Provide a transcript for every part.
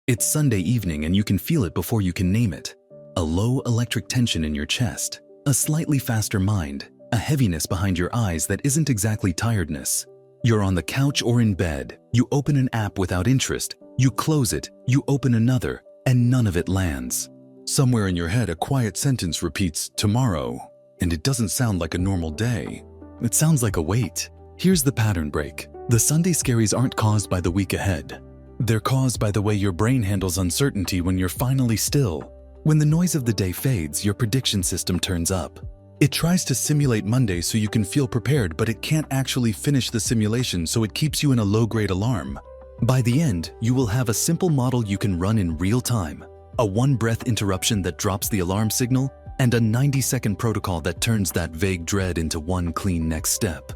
It's Sunday evening and you can feel it before you can name it. A low electric tension in your chest, a slightly faster mind, a heaviness behind your eyes that isn't exactly tiredness. You're on the couch or in bed, you open an app without interest, you close it, you open another, and none of it lands. Somewhere in your head a quiet sentence repeats, tomorrow, and it doesn't sound like a normal day. It sounds like a wait. Here's the pattern break. The Sunday scaries aren't caused by the week ahead. They're caused by the way your brain handles uncertainty when you're finally still. When the noise of the day fades, your prediction system turns up. It tries to simulate Monday so you can feel prepared, but it can't actually finish the simulation, so it keeps you in a low-grade alarm. By the end, you will have a simple model you can run in real time, a one-breath interruption that drops the alarm signal, and a 90-second protocol that turns that vague dread into one clean next step.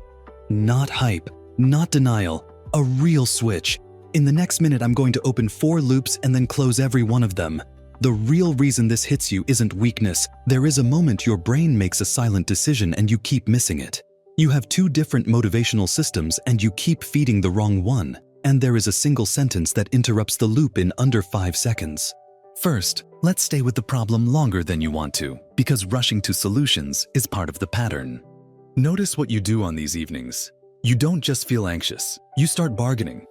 Not hype, not denial, a real switch. In the next minute, I'm going to open 4 loops and then close every one of them. The real reason this hits you isn't weakness. There is a moment your brain makes a silent decision and you keep missing it. You have 2 different motivational systems and you keep feeding the wrong one. And there is a single sentence that interrupts the loop in under 5 seconds. First, let's stay with the problem longer than you want to, because rushing to solutions is part of the pattern. Notice what you do on these evenings. You don't just feel anxious, you start bargaining.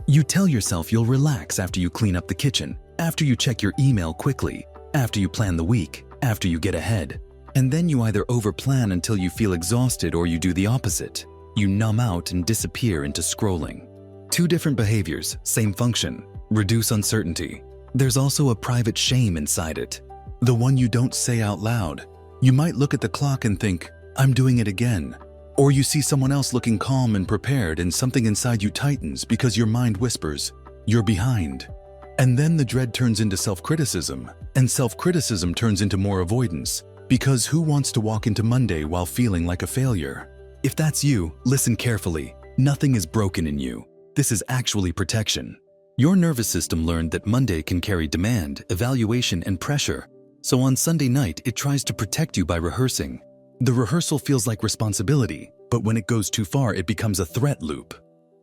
You tell yourself you'll relax after you clean up the kitchen, after you check your email quickly, after you plan the week, after you get ahead. And then you either overplan until you feel exhausted or you do the opposite. You numb out and disappear into scrolling. 2 different behaviors, same function. Reduce uncertainty. There's also a private shame inside it. The one you don't say out loud. You might look at the clock and think, I'm doing it again. Or you see someone else looking calm and prepared and something inside you tightens because your mind whispers, you're behind. And then the dread turns into self-criticism, and self-criticism turns into more avoidance. Because who wants to walk into Monday while feeling like a failure? If that's you, listen carefully. Nothing is broken in you. This is actually protection. Your nervous system learned that Monday can carry demand, evaluation, and pressure. So on Sunday night, it tries to protect you by rehearsing. The rehearsal feels like responsibility, but when it goes too far, it becomes a threat loop.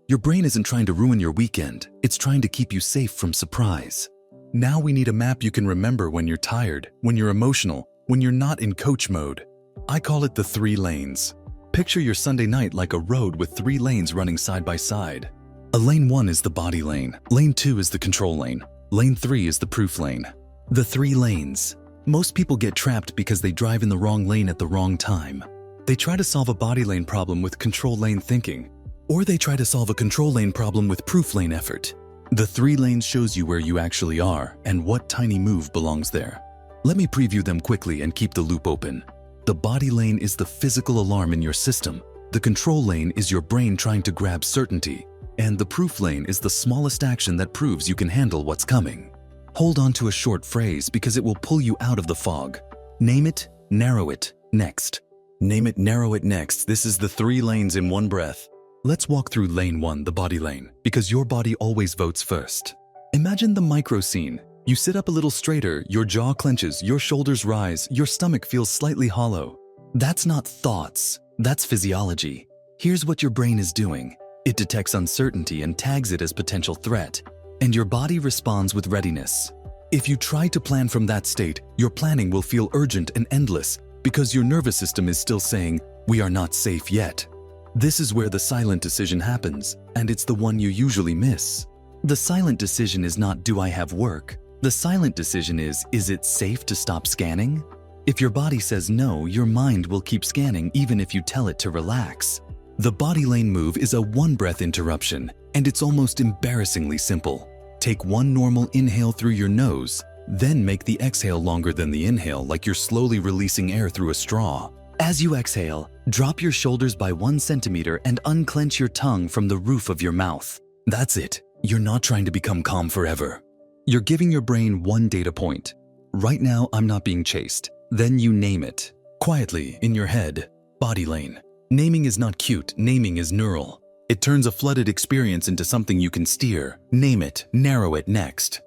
Your brain isn't trying to ruin your weekend, it's trying to keep you safe from surprise. Now we need a map you can remember when you're tired, when you're emotional, when you're not in coach mode. I call it the 3 lanes. Picture your Sunday night like a road with 3 lanes running side by side. A lane 1 is the body lane, lane 2 is the control lane, lane 3 is the proof lane. The 3 lanes. Most people get trapped because they drive in the wrong lane at the wrong time. They try to solve a body lane problem with control lane thinking, or they try to solve a control lane problem with proof lane effort. The 3 lanes shows you where you actually are and what tiny move belongs there. Let me preview them quickly and keep the loop open. The body lane is the physical alarm in your system. The control lane is your brain trying to grab certainty. And the proof lane is the smallest action that proves you can handle what's coming. Hold on to a short phrase because it will pull you out of the fog. Name it, narrow it, next. Name it, narrow it, next. This is the 3 lanes in one breath. Let's walk through lane 1, the body lane, because your body always votes first. Imagine the micro scene. You sit up a little straighter, your jaw clenches, your shoulders rise, your stomach feels slightly hollow. That's not thoughts, that's physiology. Here's what your brain is doing. It detects uncertainty and tags it as potential threat, and your body responds with readiness. If you try to plan from that state, your planning will feel urgent and endless because your nervous system is still saying, we are not safe yet. This is where the silent decision happens, and it's the one you usually miss. The silent decision is not, do I have work? The silent decision is it safe to stop scanning? If your body says no, your mind will keep scanning even if you tell it to relax. The body lane move is a one-breath interruption, and it's almost embarrassingly simple. Take 1 normal inhale through your nose, then make the exhale longer than the inhale, like you're slowly releasing air through a straw. As you exhale, drop your shoulders by 1 centimeter and unclench your tongue from the roof of your mouth. That's it. You're not trying to become calm forever. You're giving your brain 1 data point. Right now, I'm not being chased. Then you name it. Quietly, in your head, body lane. Naming is not cute, naming is neural. It turns a flooded experience into something you can steer. Name it, narrow it, next.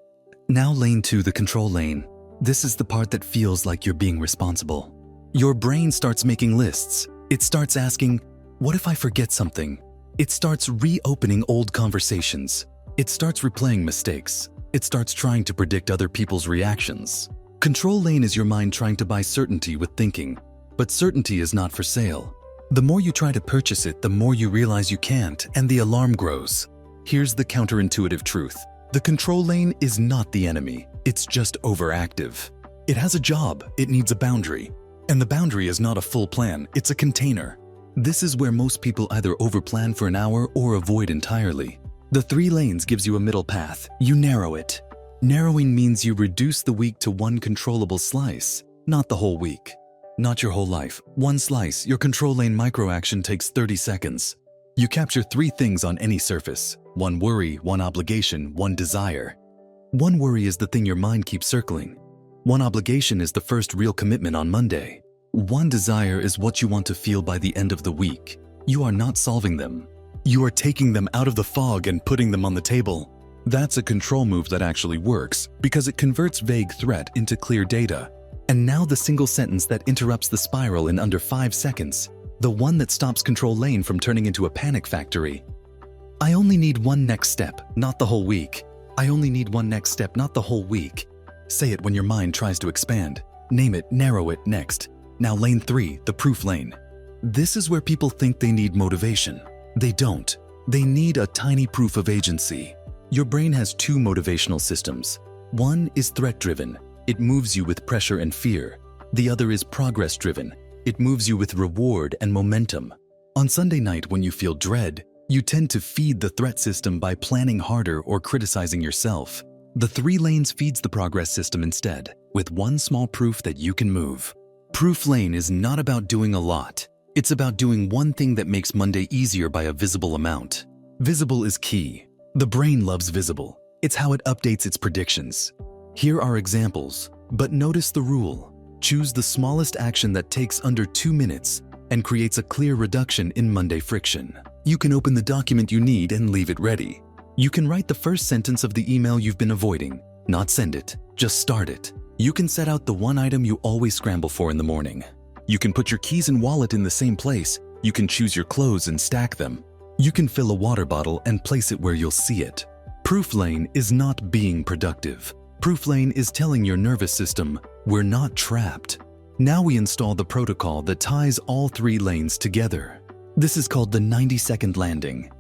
Now lane 2, the control lane. This is the part that feels like you're being responsible. Your brain starts making lists. It starts asking, what if I forget something? It starts reopening old conversations. It starts replaying mistakes. It starts trying to predict other people's reactions. Control lane is your mind trying to buy certainty with thinking, but certainty is not for sale. The more you try to purchase it, the more you realize you can't, and the alarm grows. Here's the counterintuitive truth. The control lane is not the enemy, it's just overactive. It has a job, it needs a boundary. And the boundary is not a full plan, it's a container. This is where most people either overplan for an hour or avoid entirely. The 3 lanes gives you a middle path. You narrow it. Narrowing means you reduce the week to one controllable slice, not the whole week. Not your whole life. One slice, your control lane microaction takes 30 seconds. You capture 3 things on any surface. 1 worry, 1 obligation, 1 desire. 1 worry is the thing your mind keeps circling. 1 obligation is the first real commitment on Monday. 1 desire is what you want to feel by the end of the week. You are not solving them. You are taking them out of the fog and putting them on the table. That's a control move that actually works because it converts vague threat into clear data. And now the single sentence that interrupts the spiral in under 5 seconds. The one that stops control lane from turning into a panic factory. I only need 1 next step, not the whole week. I only need 1 next step, not the whole week. Say it when your mind tries to expand. Name it, narrow it, next. Now lane 3, the proof lane. This is where people think they need motivation. They don't. They need a tiny proof of agency. Your brain has 2 motivational systems. One is threat-driven. It moves you with pressure and fear. The other is progress-driven. It moves you with reward and momentum. On Sunday night when you feel dread, you tend to feed the threat system by planning harder or criticizing yourself. The 3 lanes feeds the progress system instead, with 1 small proof that you can move. Proof lane is not about doing a lot. It's about doing 1 thing that makes Monday easier by a visible amount. Visible is key. The brain loves visible. It's how it updates its predictions. Here are examples, but notice the rule. Choose the smallest action that takes under 2 minutes and creates a clear reduction in Monday friction. You can open the document you need and leave it ready. You can write the first sentence of the email you've been avoiding, not send it, just start it. You can set out the 1 item you always scramble for in the morning. You can put your keys and wallet in the same place. You can choose your clothes and stack them. You can fill a water bottle and place it where you'll see it. Proof lane is not being productive. Proof lane is telling your nervous system, we're not trapped. Now we install the protocol that ties all 3 lanes together. This is called the 90-second landing.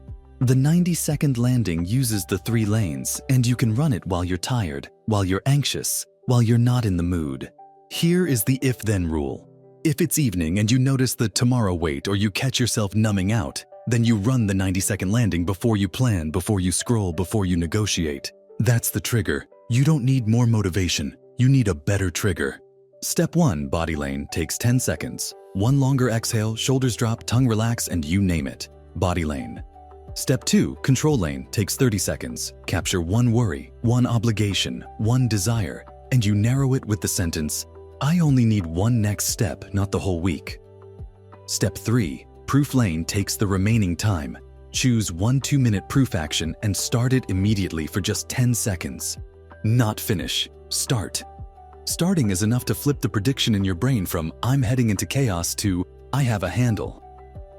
The 90-second landing uses the 3 lanes, and you can run it while you're tired, while you're anxious, while you're not in the mood. Here is the if-then rule. If it's evening and you notice the tomorrow wait or you catch yourself numbing out, then you run the 90-second landing before you plan, before you scroll, before you negotiate. That's the trigger. You don't need more motivation. You need a better trigger. Step 1, body lane, takes 10 seconds. 1 longer exhale, shoulders drop, tongue relax, and you name it. Body lane. Step 2, control lane, takes 30 seconds. Capture 1 worry, 1 obligation, 1 desire, and you narrow it with the sentence, I only need 1 next step, not the whole week. Step 3, proof lane, takes the remaining time. Choose 1 2-minute proof action and start it immediately for just 10 seconds. Not finish, start. Starting is enough to flip the prediction in your brain from I'm heading into chaos to I have a handle.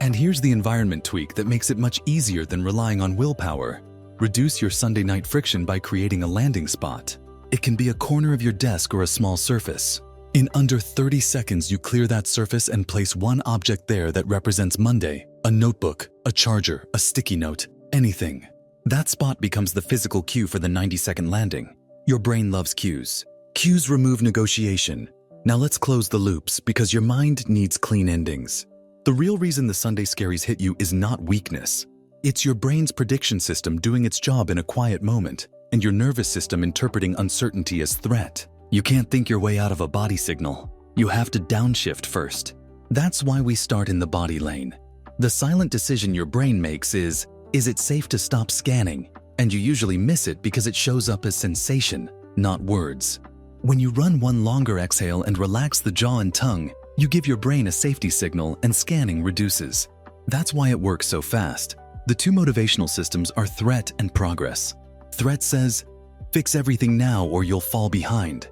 And here's the environment tweak that makes it much easier than relying on willpower. Reduce your Sunday night friction by creating a landing spot. It can be a corner of your desk or a small surface. In under 30 seconds, you clear that surface and place 1 object there that represents Monday, a notebook, a charger, a sticky note, anything. That spot becomes the physical cue for the 90-second landing. Your brain loves cues. Cues remove negotiation. Now let's close the loops because your mind needs clean endings. The real reason the Sunday Scaries hit you is not weakness. It's your brain's prediction system doing its job in a quiet moment, and your nervous system interpreting uncertainty as threat. You can't think your way out of a body signal. You have to downshift first. That's why we start in the body lane. The silent decision your brain makes is it safe to stop scanning? And you usually miss it because it shows up as sensation, not words. When you run 1 longer exhale and relax the jaw and tongue, you give your brain a safety signal and scanning reduces. That's why it works so fast. The 2 motivational systems are threat and progress. Threat says, fix everything now or you'll fall behind.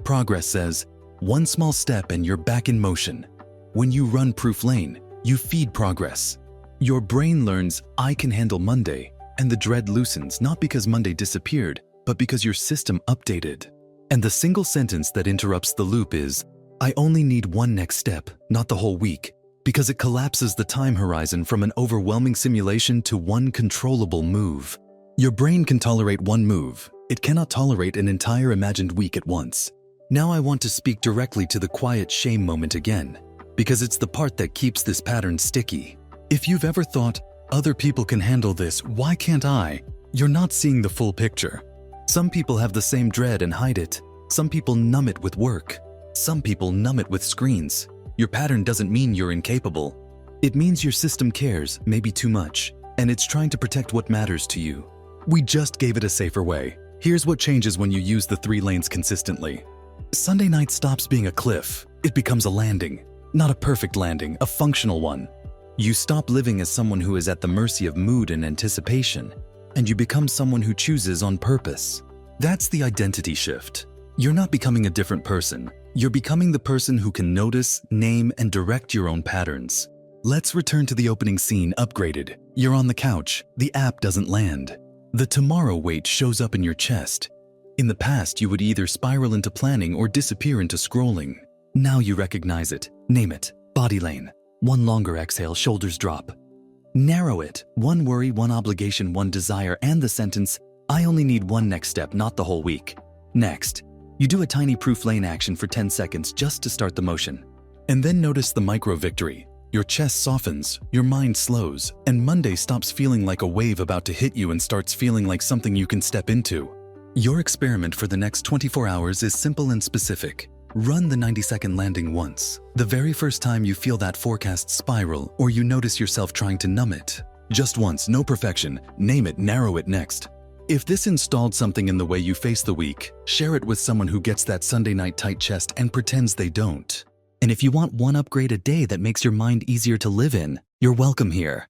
Progress says, 1 small step and you're back in motion. When you run proof lane, you feed progress. Your brain learns, I can handle Monday, and the dread loosens not because Monday disappeared, but because your system updated. And the single sentence that interrupts the loop is, I only need one next step, not the whole week, because it collapses the time horizon from an overwhelming simulation to one controllable move. Your brain can tolerate one move. It cannot tolerate an entire imagined week at once. Now I want to speak directly to the quiet shame moment again, because it's the part that keeps this pattern sticky. If you've ever thought, other people can handle this, why can't I? You're not seeing the full picture. Some people have the same dread and hide it. Some people numb it with work. Some people numb it with screens. Your pattern doesn't mean you're incapable. It means your system cares, maybe too much, and it's trying to protect what matters to you. We just gave it a safer way. Here's what changes when you use the 3 lanes consistently. Sunday night stops being a cliff. It becomes a landing. Not a perfect landing, a functional one. You stop living as someone who is at the mercy of mood and anticipation, and you become someone who chooses on purpose. That's the identity shift. You're not becoming a different person. You're becoming the person who can notice, name, and direct your own patterns. Let's return to the opening scene upgraded. You're on the couch. The app doesn't land. The tomorrow weight shows up in your chest. In the past, you would either spiral into planning or disappear into scrolling. Now you recognize it. Name it. Body lane. One longer exhale, shoulders drop. Narrow it. One worry, one obligation, one desire, and the sentence, I only need one next step, not the whole week. Next, you do a tiny proof lane action for 10 seconds just to start the motion. And then notice the micro victory. Your chest softens, your mind slows, and Monday stops feeling like a wave about to hit you and starts feeling like something you can step into. Your experiment for the next 24 hours is simple and specific. Run the 90-second landing once. The very first time you feel that forecast spiral or you notice yourself trying to numb it. Just once, no perfection. Name it, narrow it next. If this installed something in the way you face the week, share it with someone who gets that Sunday night tight chest and pretends they don't. And if you want one upgrade a day that makes your mind easier to live in, you're welcome here.